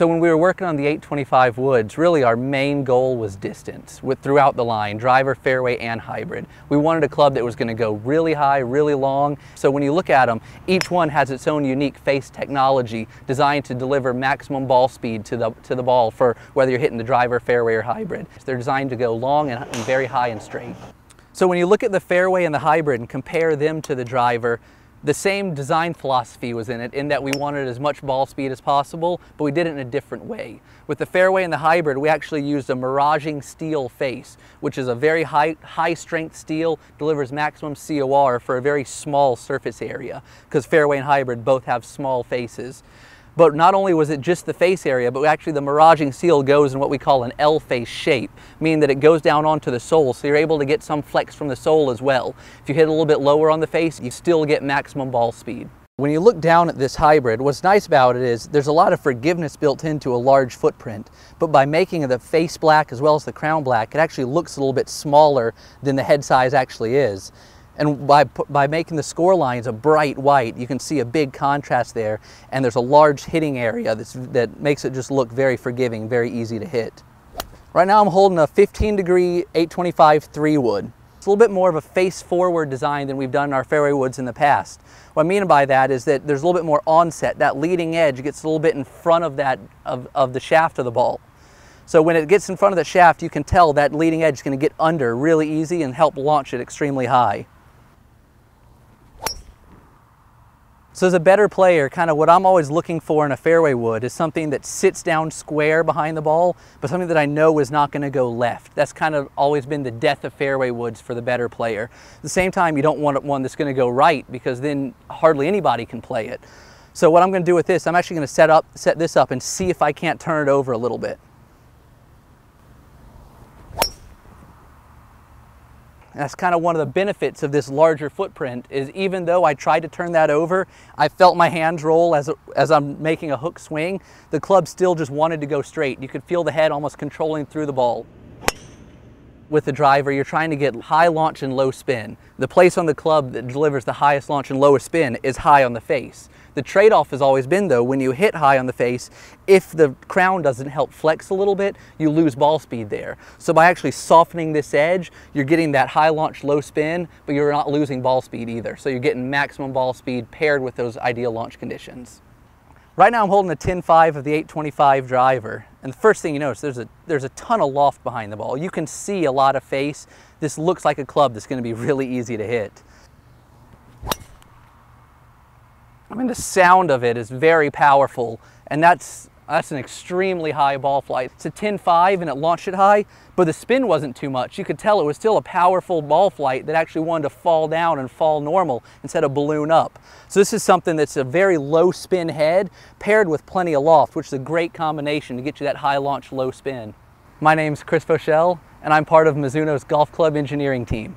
So when we were working on the 825 woods, really our main goal was distance throughout the line, driver, fairway, and hybrid. We wanted a club that was going to go really high, really long. So when you look at them, each one has its own unique face technology designed to deliver maximum ball speed to the ball for whether you're hitting the driver, fairway, or hybrid. They're designed to go long and very high and straight. So when you look at the fairway and the hybrid and compare them to the driver, the same design philosophy was in it, in that we wanted as much ball speed as possible, but we did it in a different way. With the fairway and the hybrid, we actually used a miraging steel face, which is a very high strength steel, delivers maximum COR for a very small surface area, because fairway and hybrid both have small faces. But not only was it just the face area, but actually the miraging steel goes in what we call an L-face shape, meaning that it goes down onto the sole, so you're able to get some flex from the sole as well. If you hit a little bit lower on the face, you still get maximum ball speed. When you look down at this hybrid, what's nice about it is there's a lot of forgiveness built into a large footprint, but by making the face black as well as the crown black, it actually looks a little bit smaller than the head size actually is. And by making the score lines a bright white, you can see a big contrast there, and there's a large hitting area that makes it just look very forgiving, very easy to hit. Right now I'm holding a 15-degree 825 3-wood. It's a little bit more of a face-forward design than we've done in our fairway woods in the past. What I mean by that is that there's a little bit more onset. That leading edge gets a little bit in front of the shaft of the ball. So when it gets in front of the shaft, you can tell that leading edge is going to get under really easy and help launch it extremely high. So as a better player, kind of what I'm always looking for in a fairway wood is something that sits down square behind the ball, but something that I know is not going to go left. That's kind of always been the death of fairway woods for the better player. At the same time, you don't want one that's going to go right, because then hardly anybody can play it. So what I'm going to do with this, I'm actually going to set this up and see if I can't turn it over a little bit. And that's kind of one of the benefits of this larger footprint, is even though I tried to turn that over, I felt my hands roll as I'm making a hook swing. The club still just wanted to go straight. You could feel the head almost controlling through the ball. With the driver, you're trying to get high launch and low spin. The place on the club that delivers the highest launch and lowest spin is high on the face. The trade-off has always been, though, when you hit high on the face, if the crown doesn't help flex a little bit, you lose ball speed there. So by actually softening this edge, you're getting that high launch, low spin, but you're not losing ball speed either. So you're getting maximum ball speed paired with those ideal launch conditions. Right now I'm holding a 10.5 of the 825 driver, and the first thing you notice, there's a ton of loft behind the ball. You can see a lot of face. This looks like a club that's going to be really easy to hit. I mean, the sound of it is very powerful, and that's an extremely high ball flight. It's a 10.5 and it launched it high, but the spin wasn't too much. You could tell it was still a powerful ball flight that actually wanted to fall down and fall normal instead of balloon up. So this is something that's a very low spin head paired with plenty of loft, which is a great combination to get you that high launch, low spin. My name's Voshall, and I'm part of Mizuno's golf club engineering team.